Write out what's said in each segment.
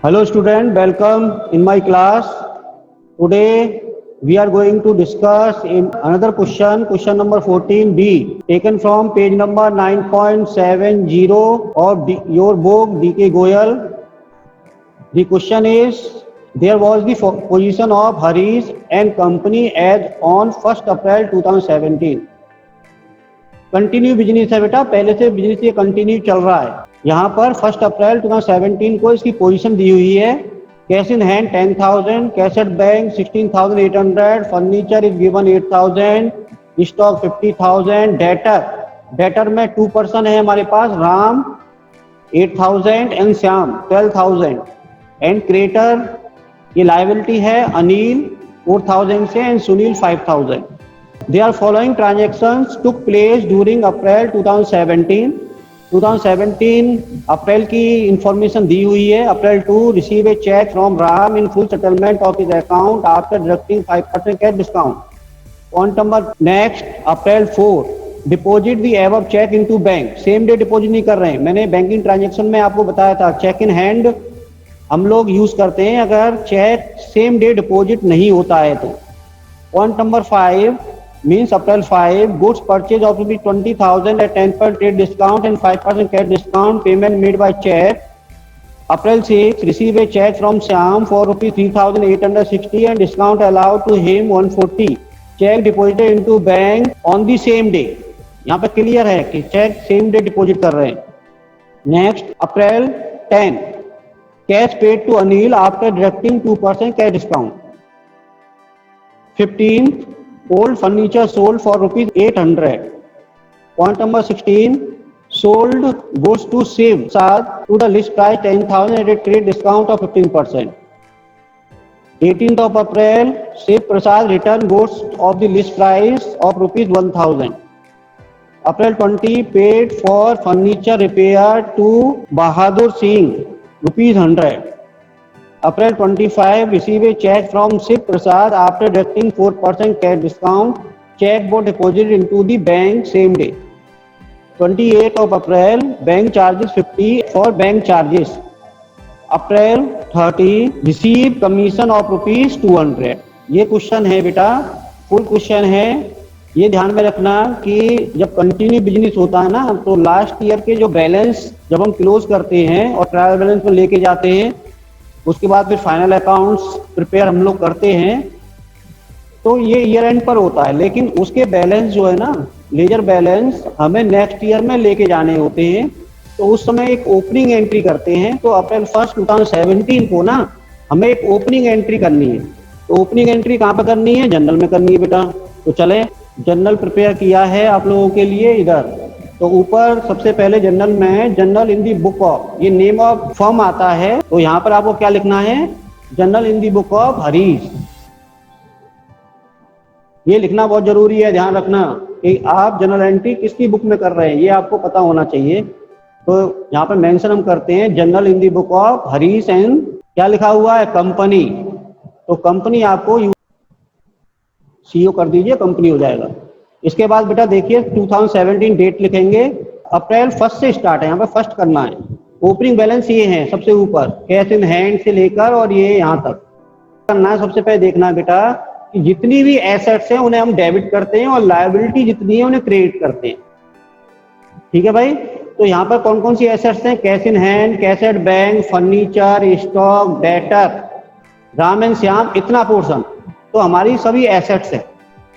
Hello student, welcome in my class. Today we are going to discuss in another question number 14B, taken from page number 9.70 of your book DK Goyal. The question is, there was the position of Harish and company as on 1st April 2017. Continue business है बेटा, पहले से business ये continue चल रहा है। यहाँ पर 1 अप्रैल 2017 को इसकी पोजीशन दी हुई है। Cash in hand 10,000, cash at bank 16,800, furniture is given 8,000, stock 50,000, debtor में 2 पर्सन है हमारे पास, Ram 8,000 and Shyam 12,000 and creditor ये लायबिलिटी है अनिल 4,000 से and Sunil 5,000। They are following transactions took place during April 2017. 2017 अप्रैल की इंफॉर्मेशन दी हुई है। अप्रैल 2 receive a check from Ram in full settlement of his account after deducting 5% cash discount. Point number next, April 4 deposit the above check into bank. Same day deposit नहीं कर रहे हैं। मैंने banking transaction में आपको बताया था चेक इन हैंड हम लोग यूज करते हैं अगर चेक सेम डे डिपोजिट नहीं होता है तो। Point number 5 means April 5 goods purchase of rupees 20,000 at 10% trade discount and 5% cash discount, payment made by check. April 6 receive a check from Shyam for rupees 3,860 and discount allowed to him 140. check deposited into bank on the same day. यहाँ पे clear है कि check same day deposit कर रहे हैं। Next April 10 cash paid to Anil after deducting 2% cash discount. 15 old furniture sold for rupees 800. Point number 16 sold goods to Shiv Prasad to the list price 10,000 at a trade discount of 15%. 18th of April Shiv Prasad returned goods of the list price of rupees 1,000. April 20 paid for furniture repair to Bahadur Singh rupees 100. April 25 receive a check from Shiv Prasad after deducting 4% cash discount. Check was deposited into the bank same day. 28th of April bank charges 50 for bank charges. April 30 receive commission of rupees 200. ये question है बेटा, full question है। ये ध्यान में रखना कि जब कंटिन्यू बिजनेस होता है ना तो लास्ट ईयर के जो बैलेंस जब हम क्लोज करते हैं और ट्रायल बैलेंस में लेके जाते हैं उसके बाद फिर फाइनल अकाउंट्स प्रिपेयर हम लोग करते हैं तो ये ईयर एंड पर होता है, लेकिन उसके बैलेंस जो है ना लेजर बैलेंस हमें नेक्स्ट ईयर में लेके जाने होते हैं तो उस समय एक ओपनिंग एंट्री करते हैं। तो अप्रैल 1 2017 को ना हमें एक ओपनिंग एंट्री करनी है। तो ओपनिंग एंट्री कहाँ पर करनी है? जनरल में करनी है बेटा। तो चले जनरल प्रिपेयर किया है आप लोगों के लिए इधर। तो ऊपर सबसे पहले जनरल में है general in the book of, ये नेम ऑफ फर्म आता है तो यहाँ पर आपको क्या लिखना है? General in the book of Harish. ये लिखना बहुत जरूरी है, ध्यान रखना कि आप जनरल एंट्री किसकी बुक में कर रहे हैं ये आपको पता होना चाहिए। तो यहाँ पर मेंशन हम करते हैं general in the book of Harish and क्या लिखा हुआ है? कंपनी। तो कंपनी आपको सीओ कर दीजिए, कंपनी हो जाएगा। इसके बाद बेटा देखिए 2017 डेट लिखेंगे। अप्रैल 1 से स्टार्ट है, यहाँ पर फर्स्ट करना है। ओपनिंग बैलेंस ये है सबसे ऊपर कैश इन हैंड से लेकर और ये यहाँ तक करना है। सबसे पहले देखना है बेटा कि जितनी भी एसेट्स हैं उन्हें हम डेबिट करते हैं और लायबिलिटी जितनी है उन्हें क्रेडिट करते हैं। ठीक है भाई। तो यहाँ पर कौन कौन सी एसेट्स हैं? Cash in hand, cash at bank, furniture, stock, debtor, Ram and Shyam इतना पोर्शन तो हमारी सभी एसेट्स है।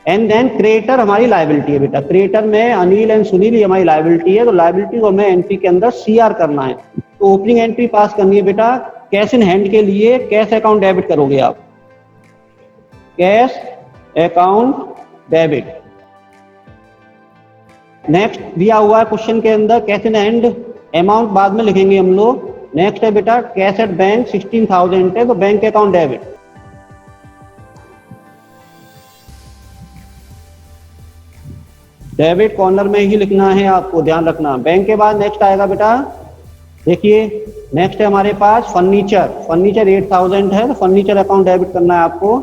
एंड देन क्रेडिटर हमारी लायबिलिटी है बेटा। क्रेडिटर में अनिल एंड सुनील हमारी लायबिलिटी है। तो लायबिलिटी को हमें एंट्री के अंदर सीआर करना है। तो ओपनिंग एंट्री पास करनी है बेटा। कैश इन हैंड के लिए कैश अकाउंट डेबिट करोगे आप, कैश अकाउंट डेबिट। नेक्स्ट दिया हुआ है क्वेश्चन के अंदर कैश इन हैंड अमाउंट बाद में लिखेंगे हम लोग। नेक्स्ट है बेटा कैश एट बैंक 16,000 है तो bank account debit. Debit corner में ही लिखना है आपको, ध्यान रखना। बैंक के बाद नेक्स्ट आएगा बेटा, देखिए नेक्स्ट है हमारे पास फर्नीचर। फर्नीचर 8,000 है तो फर्नीचर अकाउंट डेबिट करना है आपको।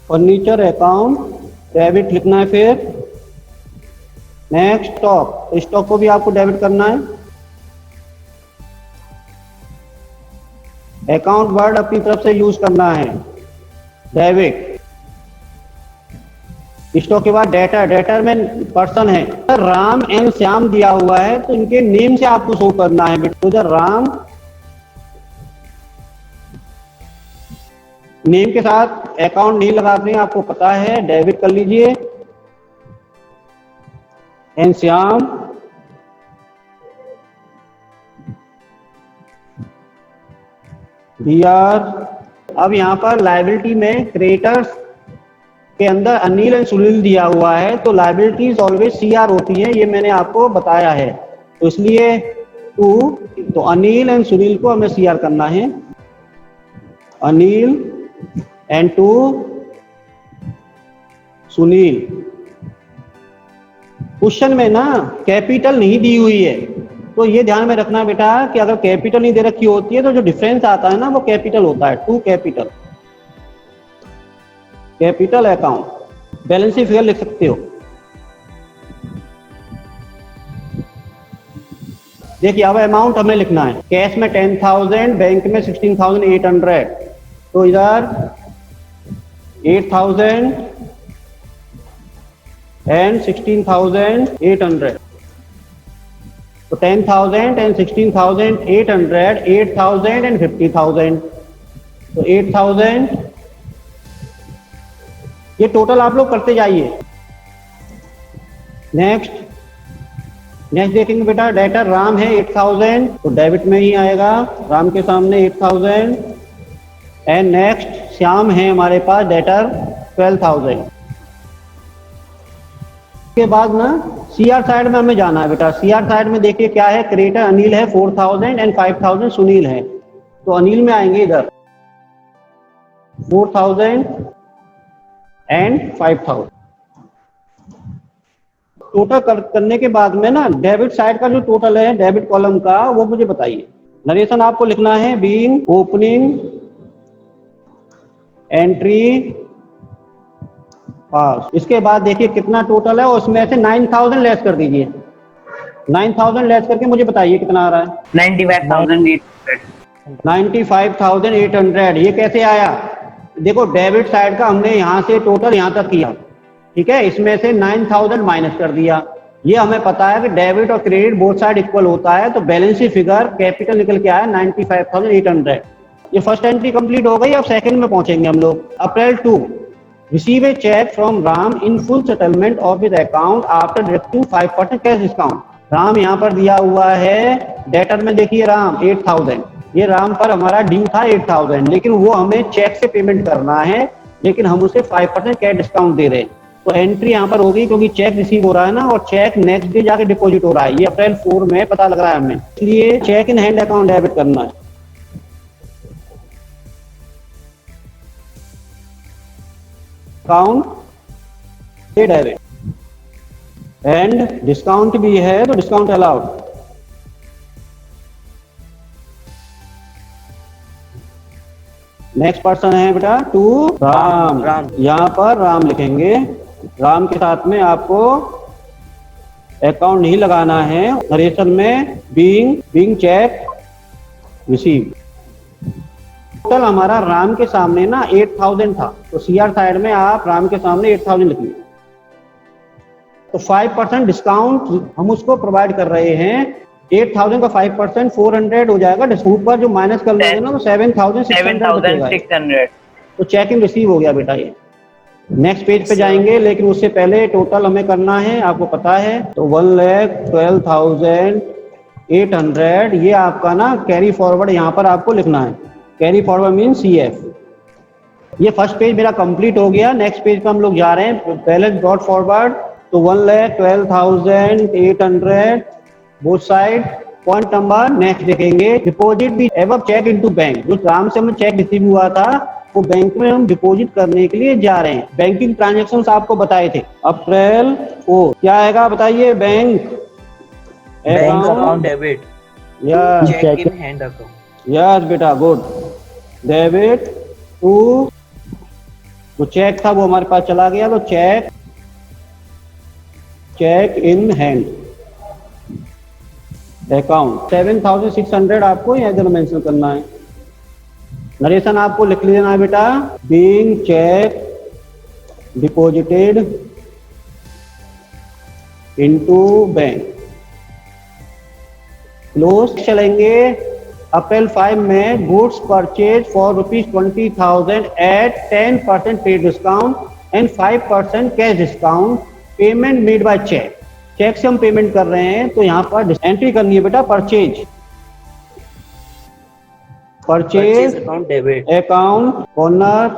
फर्नीचर अकाउंट डेबिट लिखना है। फिर नेक्स्ट स्टॉक, स्टॉक को भी आपको डेबिट करना है। अकाउंट वर्ड अपनी तरफ से यूज करना है, डेबिट। स्टॉक के बाद डेटर, डेटर में पर्सन है, राम एंड श्याम दिया हुआ है तो इनके नेम से आपको शो करना है। तो इधर राम नेम के साथ अकाउंट नहीं लगाते हैं, आपको पता है, डेबिट कर लीजिए। And Shyam BR। अब यहाँ पर लाइबिलिटी में क्रेडिटर्स के अंदर अनिल एंड सुनील दिया हुआ है, तो लाइबिलिटीज ऑलवेज CR होती है, ये मैंने आपको बताया है। तो इसलिए तो अनिल एंड सुनील को हमें CR करना है, Anil and to Sunil. Question में ना कैपिटल नहीं दी हुई है, तो ये ध्यान में रखना बेटा कि अगर कैपिटल नहीं दे रखी होती है तो जो डिफरेंस आता है ना वो कैपिटल होता है, to capital, capital account. Balance sheet figure लिख सकते हो। देखिए अब अमाउंट हमें लिखना है, कैश में 10,000, बैंक में 16,800, तो इधर 8,000 एंड 16,800, तो 10,000 एंड 16,800, 8,000 एंड 50,000, तो 8,000। ये टोटल आप लोग करते जाइए। नेक्स्ट देखेंगे बेटा, डेटर राम है 8,000, तो डेबिट में ही आएगा, राम के सामने 8,000। एंड नेक्स्ट श्याम है हमारे पास डेटर 12,000। के बाद ना CR साइड में हमें जाना है बेटा। CR साइड में देखिए क्या है, क्रेडिटर अनिल है 4,000 एंड 5,000 सुनील है, तो अनिल में आएंगे इधर 4,000 एंड 5,000। टोटल करने के बाद में ना डेबिट साइड का जो टोटल है डेबिट कॉलम का वो मुझे बताइए। नरेशन आपको लिखना है, बीइंग ओपनिंग एंट्री पास। इसके बाद देखिए कितना टोटल है, उसमें से 9,000 लेस कर दीजिए। 9,000 लेस करके मुझे बताइए कितना आ रहा है। 95,800। ये कैसे आया? देखो डेबिट साइड का हमने यहाँ से टोटल यहाँ तक किया, ठीक है, इसमें से 9,000 माइनस कर दिया। ये हमें पता है कि डेबिट और क्रेडिट बोथ साइड इक्वल होता है, तो बैलेंस शीट फिगर कैपिटल निकल के आया 95,800। ये फर्स्ट एंट्री कंप्लीट हो गई। अब सेकंड में पहुंचेंगे हम लोग। April 2, receive a cheque from Ram in full settlement of his account after deducting 5% cash discount. Ram यहाँ पर दिया हुआ है, डेटर में देखिए राम 8,000, ये राम पर हमारा ड्यू था 8,000, लेकिन वो हमें चेक से पेमेंट करना है, लेकिन हम उसे 5% कैश डिस्काउंट दे रहे हैं। तो एंट्री यहाँ पर होगी क्योंकि चेक रिसीव हो रहा है ना, और चेक नेक्स्ट डे जाके डिपॉजिट हो रहा है। ये अप्रैल 4 में पता लग रहा है हमें, इसलिए cheque in hand account debit करना है। अकाउंट डेबिट एंड डिस्काउंट भी है तो डिस्काउंट अलाउड। नेक्स्ट पर्सन है बेटा टू राम। यहाँ पर राम लिखेंगे, राम के साथ में आपको अकाउंट नहीं लगाना है। नरेशन में बीइंग चेक रिसीव। टोटल हमारा राम के सामने ना 8,000 था, तो CR साइड में आप राम के सामने 8,000 लिखिए। तो 5% डिस्काउंट हम उसको प्रोवाइड कर रहे हैं। 8,000 का 5% 400 हो जाएगा, डिस्काउंट पर जो माइनस कर लेंगे ना तो 7,600। तो चेक इन रिसीव हो गया बेटा। ये नेक्स्ट पेज पे जाएंगे, लेकिन उससे पहले टोटल हमें करना है, आपको पता है, तो 1,12,800 ये आपका ना कैरी फॉरवर्ड यहाँ पर आपको लिखना है। Carry forward mean CF। ये फर्स्ट पेज मेरा कंप्लीट हो गया। नेक्स्ट पेज पे हम लोग जा रहे हैं, बैलेंस ब्रॉट फॉरवर्ड। तो 1,12,800 both side. Point number next देखेंगे, deposit the above cheque into bank. जो राम से हमें चेक रिसीव हुआ था वो बैंक में हम डिपॉजिट करने के लिए जा रहे हैं। बैंकिंग ट्रांजैक्शंस आपको बताए थे अप्रैल 4। क्या आएगा बताइए? बैंक अकाउंट डेबिट या cheque in hand account. Yes बेटा, गुड। डेबिट टू, जो चेक था वो हमारे पास चला गया, तो चेक इन हैंड अकाउंट 7,600 आपको यहाँ इधर मेंशन करना है। नरेशन आपको लिख लेना है बेटा, being cheque deposited into bank. Close चलेंगे। अप्रैल 5 में goods purchase for ₹20,000 at 10% paid discount and 5% cash discount, payment made by cheque. Cheque से हम पेमेंट कर रहे हैं तो यहाँ पर एंट्री करनी है बेटा purchase account debit, account owner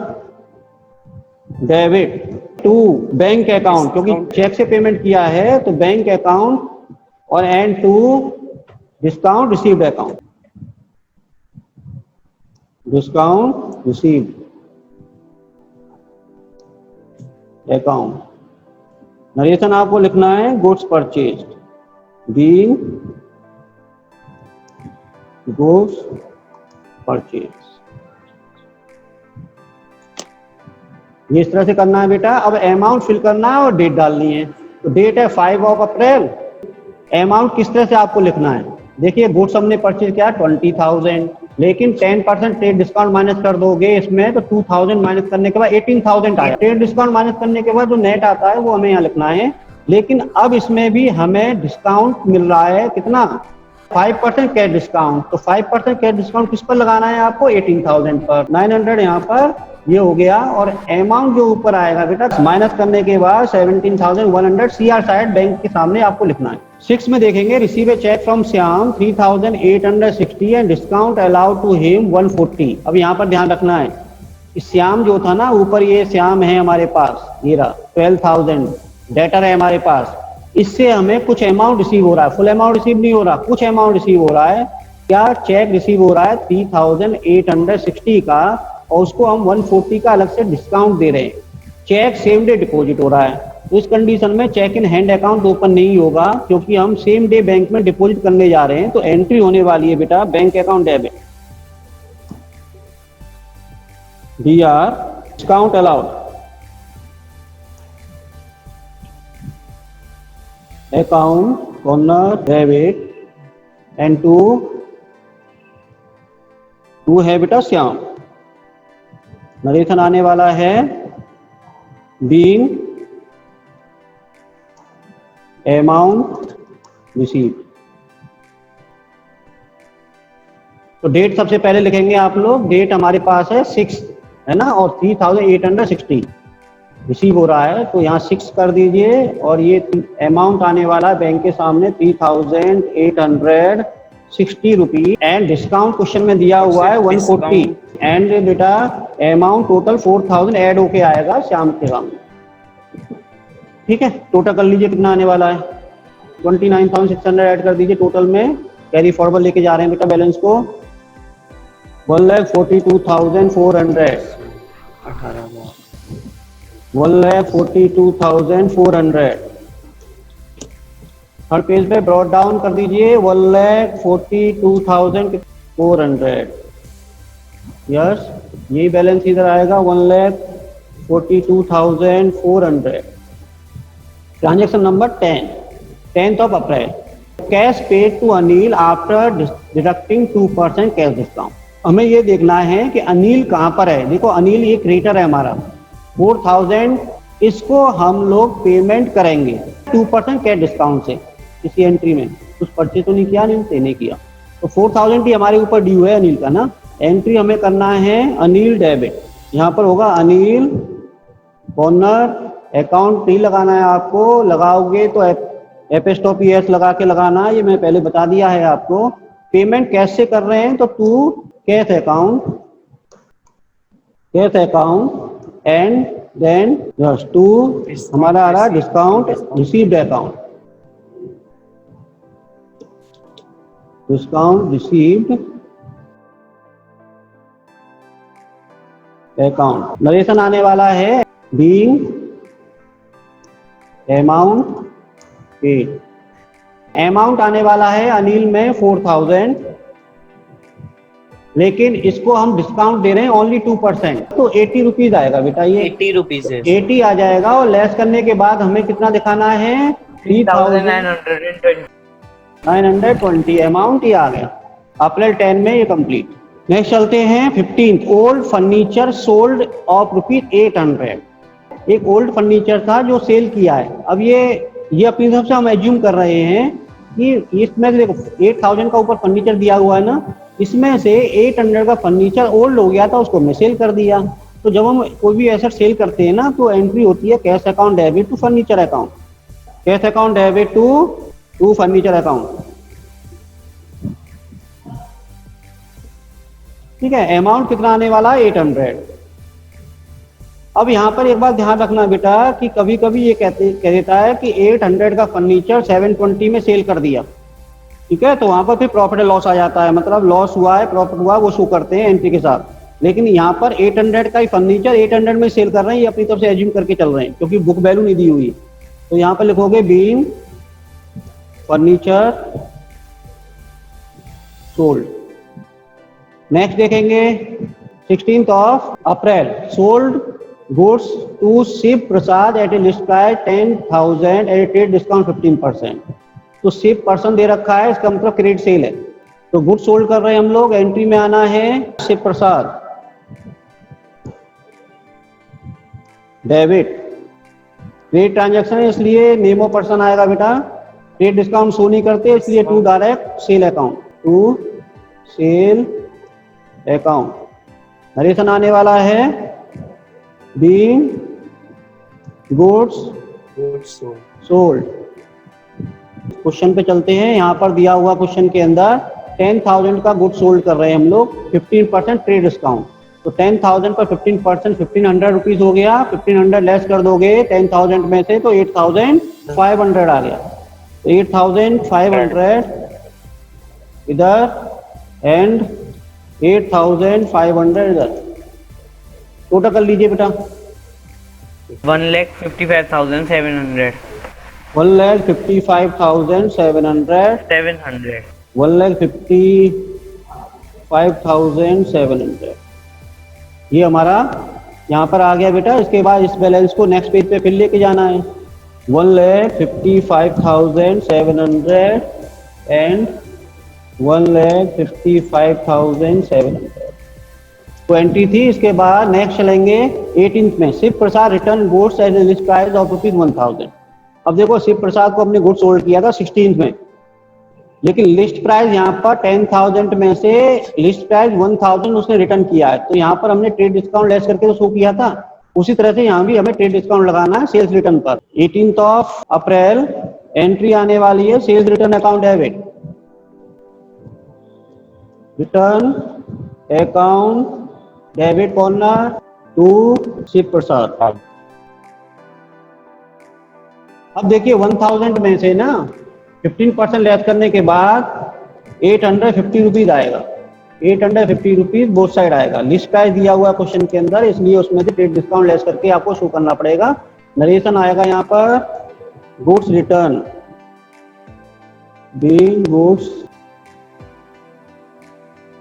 debit to bank account, क्योंकि चेक से पेमेंट किया है तो बैंक अकाउंट, और and to discount received account, discount received account. Narration आपको लिखना है goods purchase, being goods purchase. ये इस तरह से करना है बेटा। अब अमाउंट फिल करना है और डेट डालनी है। तो डेट है 5 अप्रैल। अमाउंट किस तरह से आपको लिखना है, देखिए गुड्स हमने परचेज किया 20,000, लेकिन 10% ट्रेड डिस्काउंट माइनस कर दोगे इसमें तो 2,000 माइनस करने के बाद 18,000 आया। ट्रेड डिस्काउंट माइनस करने के बाद जो नेट आता है वो हमें यहाँ लिखना है। लेकिन अब इसमें भी हमें डिस्काउंट मिल रहा है कितना, 5% कैश डिस्काउंट। तो 5% कैश डिस्काउंट किस पर लगाना है आपको, 18,000 पर। 900 यहाँ पर ये हो गया। और अमाउंट जो ऊपर आएगा बेटा माइनस करने के बाद 17,100 सीआर साइड बैंक के सामने आपको लिखना है। 6 में देखेंगे, receive a cheque from Shyam 3,860 and discount allowed to him 140। अब यहाँ पर ध्यान रखना है, श्याम जो था ना ऊपर, ये श्याम है हमारे पास, ये रहा 12,000 डेटर है हमारे पास। इससे हमें कुछ अमाउंट रिसीव हो रहा है, फुल अमाउंट रिसीव नहीं हो रहा, कुछ अमाउंट रिसीव हो रहा है। क्या चेक रिसीव हो रहा है 3,860 का, और उसको हम 140 का अलग से डिस्काउंट दे रहे हैं। चेक सेम डे डिपॉजिट हो रहा है। तो इस कंडीशन में cheque in hand account open नहीं होगा, क्योंकि हम सेम डे बैंक में डिपॉजिट करने जा रहे हैं। तो एंट्री होने वाली है बेटा bank account debit, BR discount allowed, account owner debit and to है बेटा श्याम। नरेशन आने वाला है बीइंग अमाउंट रिसीव्ड। तो डेट सबसे पहले लिखेंगे आप लोग, डेट हमारे पास है 6 है ना, और 3,860 रिसीव हो रहा है, तो यहाँ 6 कर दीजिए। और ये अमाउंट आने वाला है बैंक के सामने 3,860 रुपीज, एंड डिस्काउंट क्वेश्चन में दिया हुआ है 140, एंड बेटा अमाउंट टोटल 4,000 ऐड होके आएगा श्याम के सामने। ठीक है, टोटल कर लीजिए कितना आने वाला है, 29,600 ऐड कर दीजिए टोटल में। कैरी फॉरवर्ड लेके जा रहे हैं बेटा बैलेंस को, 1,42,400, 1,42,400। हर पेज पे ब्रॉड डाउन कर दीजिए 1,42,400। यस, यही बैलेंस इधर आएगा 1,42,400। Transaction number 10th of April, cash paid to Anil after deducting 2% cash discount. हमें ये देखना है कि अनिल कहाँ पर है। देखो अनिल ये क्रेडिटर है हमारा 4,000, इसको हम लोग पेमेंट करेंगे 2% कैश डिस्काउंट से। इसी एंट्री में कुछ परचेज तो नहीं किया, नहीं से नहीं किया, तो 4,000 ही हमारे ऊपर ड्यू है अनिल का ना। एंट्री हमें करना है अनिल डेबिट, यहाँ पर होगा अनिल ओनर अकाउंट नहीं लगाना है आपको, लगाओगे तो एपिस्टॉपी एस लगा के लगाना, ये मैं पहले बता दिया है आपको। पेमेंट कैश से कर रहे हैं तो to cash account and then just to हमारा आ रहा discount received account, discount received account. Narration आने वाला है बीइंग अमाउंट पेड। अमाउंट आने वाला है अनिल में 4,000, लेकिन इसको हम डिस्काउंट दे रहे हैं ओनली 2%, तो 80 रुपीज आएगा बेटा, ये 80 रुपीज है, 80 आ जाएगा। और लेस करने के बाद हमें कितना दिखाना है 3,920 अमाउंट, ये आ गया। अप्रैल 10 में ये कंप्लीट। नेक्स्ट चलते हैं 15th, old furniture sold off ₹800। एक ओल्ड फर्नीचर था जो सेल किया है। अब ये अपनी तरफ से हम एज्यूम कर रहे हैं कि इसमें देखो 8000 का ऊपर फर्नीचर दिया हुआ है ना, इसमें से 800 का फर्नीचर ओल्ड हो गया था, उसको हमने सेल कर दिया। तो जब हम कोई भी एसेट सेल करते हैं ना, तो एंट्री होती है cash account debit to furniture account, cash account debit to furniture account. ठीक है, अमाउंट कितना आने वाला है 800। अब यहाँ पर एक बात ध्यान रखना बेटा कि कभी कभी ये कह देता है कि 800 का फर्नीचर 720 में सेल कर दिया। ठीक है, तो वहां पर फिर प्रॉफिट एंड लॉस आ जाता है, मतलब लॉस हुआ है प्रॉफिट हुआ वो शो करते हैं एंट्री के साथ। लेकिन यहाँ पर 800 का ही फर्नीचर 800 में सेल कर रहे हैं, ये अपनी तरफ से एज्यूम करके चल रहे हैं क्योंकि बुक वैल्यू नहीं दी हुई। तो यहाँ पर लिखोगे बीइंग फर्नीचर सोल्ड। नेक्स्ट देखेंगे 16th of April, sold goods to Shiv Prasad at a list price 10,000 at a trade discount 15%। तो शिव पर्सन दे रखा है, इसका मतलब क्रेडिट सेल है। तो गुड्स सोल्ड कर रहे हैं हम लोग, एंट्री में आना है शिव प्रसाद, डेबिट। ट्रेड ट्रांजैक्शन है इसलिए नेम ऑफ पर्सन आएगा बेटा, ट्रेड डिस्काउंट शो नहीं करते इसलिए to direct sale account, to sale account. Narration आने वाला है बीइंग गुड्स सोल्ड। क्वेश्चन पे चलते हैं। यहाँ पर दिया हुआ क्वेश्चन के अंदर 10,000 का गुड्स सोल्ड कर रहे हैं हम लोग, 15% ट्रेड डिस्काउंट। तो 10,000 पर 15% 1500 रुपीज हो गया, 1500 लेस कर दोगे 10,000 में से तो 8,500 आ गया। तो 8,500 इधर एंड 8,500 इधर, टोटल कर लीजिए बेटा 1,55,700 1,55,700 1,55,700 ये हमारा यहाँ पर आ गया बेटा। इसके बाद इस बैलेंस को नेक्स्ट पेज पे फिर लेके जाना है 1,55,700 एंड 1,55,700 20 थी। इसके बाद नेक्स्ट चलेंगे 18th में, Shiv Prasad return goods at list price of ₹1,000। अब देखो शिव प्रसाद को हमने गुड्स सोल्ड किया था 16th में, लेकिन लिस्ट प्राइस यहाँ पर 10,000 में से लिस्ट प्राइस 1,000 उसने रिटर्न किया है। तो यहाँ पर हमने ट्रेड डिस्काउंट लेस करके तो शो किया था, उसी तरह से यहाँ भी हमें ट्रेड डिस्काउंट लगाना है सेल्स रिटर्न पर। 18th ऑफ अप्रैल एंट्री आने वाली है sales return account debit, return account debit corner to Shiv Prasad. अब देखिए 1,000 में से ना 15% लेस करने के बाद 850 रुपीज आएगा, 850 रुपीज बोथ साइड आएगा। लिस्ट प्राइस दिया हुआ है क्वेश्चन के अंदर, इसलिए उसमें से ट्रेड डिस्काउंट लेस करके आपको शो करना पड़ेगा। नरेशन आएगा यहाँ पर goods return being goods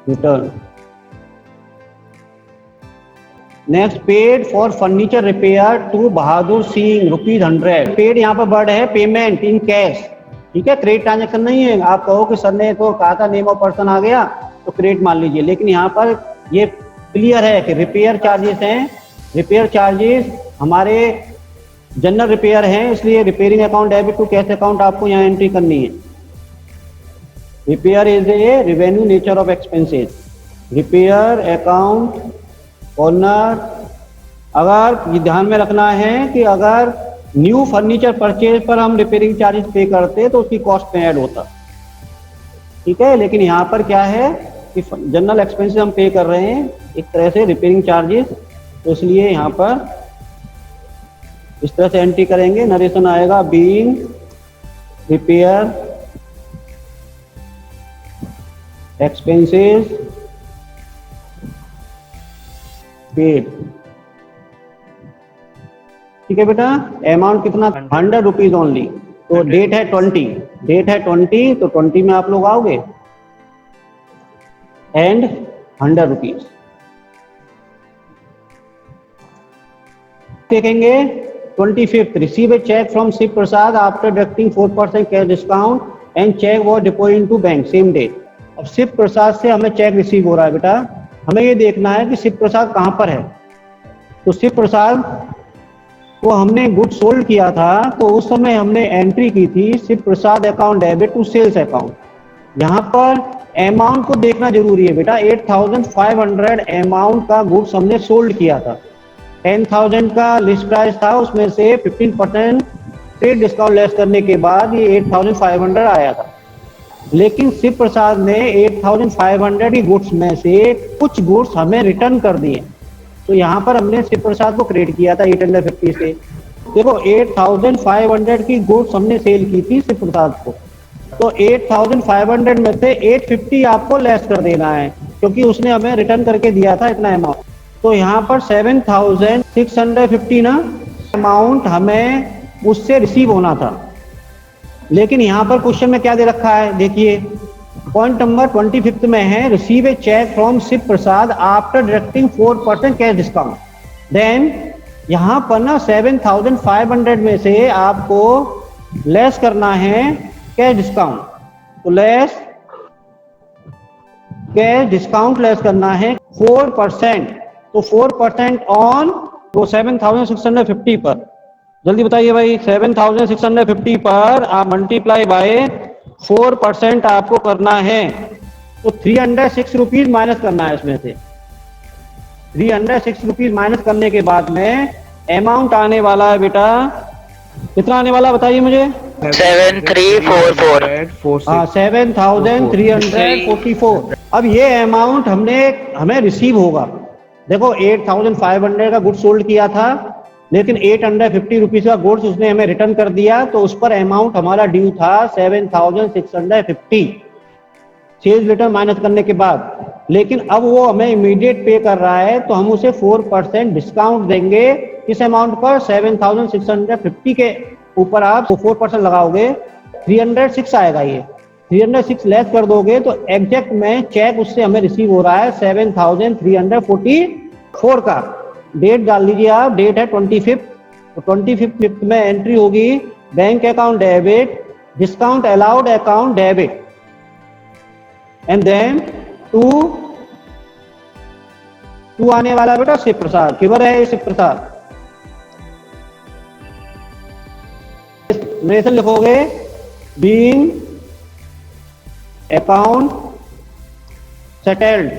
return. Next paid for furniture repair to Bahadur Singh ₹100। Paid यहाँ पर वर्ड है पेमेंट इन कैश। ठीक है, क्रेडिट ट्रांजैक्शन नहीं है। आप कहो कि सर ने तो कहा था नेम ऑफ पर्सन आ गया तो क्रेडिट मान लीजिए, लेकिन यहाँ पर ये क्लियर है कि रिपेयर चार्जेस हैं। रिपेयर चार्जेस हमारे जनरल रिपेयर हैं, इसलिए repairing account debit to cash account आपको यहाँ एंट्री करनी है। Repair is a revenue nature of expenses, repair account corner. अगर ये ध्यान में रखना है कि अगर न्यू फर्नीचर परचेज पर हम रिपेयरिंग चार्जेस पे करते तो उसकी कॉस्ट में ऐड होता। ठीक है, लेकिन यहाँ पर क्या है कि जनरल एक्सपेंसेस हम पे कर रहे हैं एक तरह से रिपेयरिंग चार्जेस, तो इसलिए यहाँ पर इस तरह से एंट्री करेंगे। नरेशन आएगा बीइंग रिपेयर एक्सपेंसेस पेड। ठीक है बेटा, अमाउंट कितना 100 रुपीज ओनली। तो डेट है 20, डेट है 20, तो 20 में आप लोग आओगे एंड 100 रुपीज देखेंगे। 25th, receive a cheque from Shiv Prasad after deducting 4% cash discount and cheque was deposit to bank same day. अब शिव प्रसाद से हमें चेक रिसीव हो रहा है बेटा, हमें ये देखना है कि शिव प्रसाद कहाँ पर है। तो शिव प्रसाद को हमने गुड सोल्ड किया था, तो उस समय हमने एंट्री की थी Shiv Prasad account debit to sales account. यहाँ पर अमाउंट को देखना जरूरी है बेटा। 8500 अमाउंट का गुड्स हमने सोल्ड किया था। 10,000 का लिस्ट प्राइस था, उसमें से 15% से डिस्काउंट लेस करने के बाद ये 8500 आया था। लेकिन शिव प्रसाद ने 8500 की गुड्स में से कुछ गुड्स हमें रिटर्न कर दिए। तो यहाँ पर हमने शिव प्रसाद को क्रेडिट किया था 850 से। देखो 8500 की गुड्स हमने सेल की थी शिव प्रसाद को, तो 8500 में से 850 आपको लेस कर देना है, क्योंकि उसने हमें रिटर्न करके दिया था इतना अमाउंट। तो यहाँ पर 7650 ना अमाउंट हमें उससे रिसीव होना था। लेकिन यहाँ पर क्वेश्चन में क्या दे रखा है, देखिए पॉइंट नंबर 25 में है, receive a cheque from Shiv Prasad after deducting 4% cash discount. Then यहाँ पर ना 7500 में से आपको लेस करना है कैश डिस्काउंट। तो लेस कैश डिस्काउंट लेस करना है 4%। तो 4% ऑन वो 7650 पर। जल्दी बताइए भाई, 7650 पर आप मल्टीप्लाई बाय 4% आपको करना है। तो 306 रुपीज माइनस करना है इसमें से। 306 रुपीज माइनस करने के बाद में अमाउंट आने वाला है बेटा, कितना आने वाला बताइए मुझे। 7344। हाँ 7344। अब ये अमाउंट हमें रिसीव होगा। देखो 8500 का गुड्स सोल्ड किया था, लेकिन 850 रुपीज का गुड्स उसने हमें रिटर्न कर दिया, तो उस पर अमाउंट हमारा ड्यू था 7650 सेल्स रिटर्न माइनस करने के बाद। लेकिन अब वो हमें इमीडिएट पे कर रहा है, तो हम उसे 4% डिस्काउंट देंगे। इस अमाउंट पर 7650 के ऊपर आप 4% लगाओगे, 306 आएगा। ये 306 लेस कर दोगे तो एग्जैक्ट में चेक उससे हमें रिसीव हो रहा है 7344 का। डेट डाल लीजिए आप, डेट है 25। तो 25 में एंट्री होगी bank account debit, discount allowed account debit, and then to आने वाला बेटा शिव प्रसाद। किधर है शिव प्रसाद? नरेशन लिखोगे being account settled.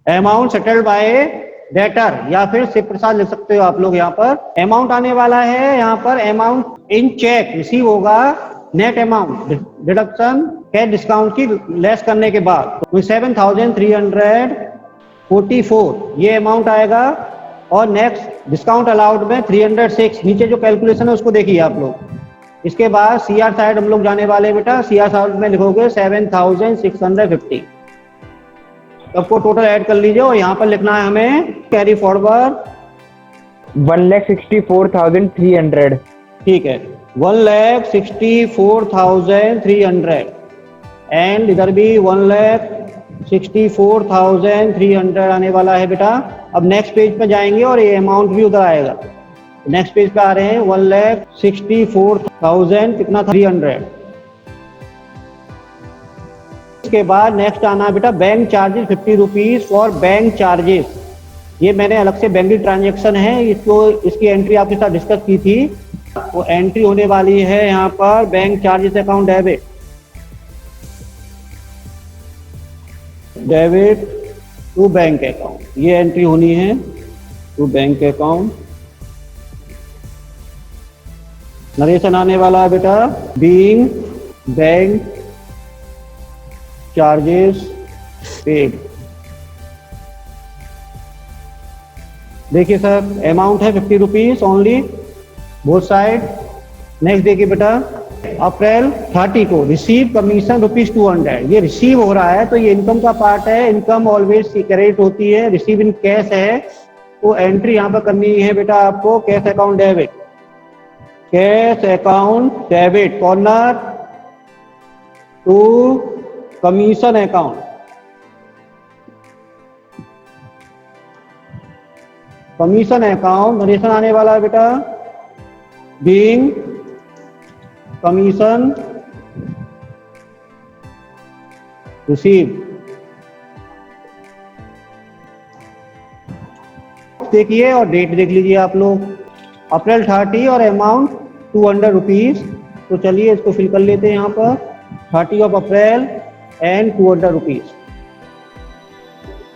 Amount settled by debtor, या फिर शिव प्रसाद लिख सकते हो आप लोग। यहाँ पर अमाउंट आने वाला है, यहाँ पर अमाउंट इन चेक रिसीव होगा, net amount deduction cash discount की लेस करने के बाद। तो 7344 ये अमाउंट आएगा, और नेक्स्ट डिस्काउंट अलाउड में 306। नीचे जो कैलकुलेशन है उसको देखिए आप लोग। इसके बाद सीआर साइड हम लोग जाने वाले बेटा। सीआर साइड में लिखोगे 7650। सबको टोटल ऐड कर लीजिए, और यहाँ पर लिखना है हमें कैरी फॉरवर्ड 1,64,300। ठीक है, 1,64,300, एंड इधर भी 1,64,300 आने वाला है बेटा। अब नेक्स्ट पेज पे जाएंगे और ये अमाउंट भी उधर आएगा। नेक्स्ट पेज पे आ रहे हैं 1,64,000 कितना 300। इसके बाद नेक्स्ट आना बेटा bank charges 50 rupees for bank charges. ये मैंने अलग से बैंकिंग ट्रांजेक्शन है, इसको इसकी एंट्री आपके साथ डिस्कस की थी। वो एंट्री होने वाली है यहाँ पर bank charges account debit, debit to bank account. ये एंट्री होनी है टू बैंक अकाउंट। नरेशन आने वाला है बेटा बीइंग बैंक चार्जेस पेड। देखिए सर अमाउंट है 50 rupees only both side. Next देखिए बेटा अप्रैल 30 को रिसीव कमीशन ₹200। ये रिसीव हो रहा है तो ये इनकम का पार्ट है। इनकम ऑलवेज क्रेडिट होती है, रिसीव इन कैश है। तो एंट्री यहाँ पर करनी है बेटा आपको cash account debit, cash account debit corner to commission account. Commission account narration आने वाला है बेटा बीइंग कमीशन रिसीव। देखिए और डेट देख लीजिए आप लोग, अप्रैल 30 और अमाउंट 200 रुपीज। तो चलिए इसको फिल कर लेते हैं यहाँ पर, 30 of April and 200 rupees.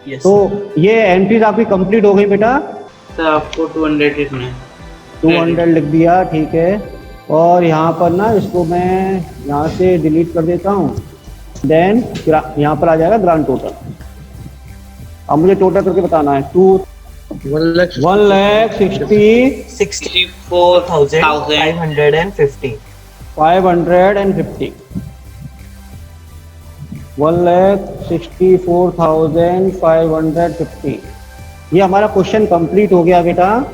Yes तो ये एंट्रीज आपकी कंप्लीट हो गई बेटा। सर आपको 200 लिखना है। 200 लिख दिया, ठीक है। और यहाँ पर ना इसको मैं यहाँ से डिलीट कर देता हूँ, देन यहाँ पर आ जाएगा ग्रांड टोटल। अब मुझे टोटल करके बताना है, 1,60,550 64,550 1,64,550। ये हमारा क्वेश्चन कंप्लीट हो गया बेटा।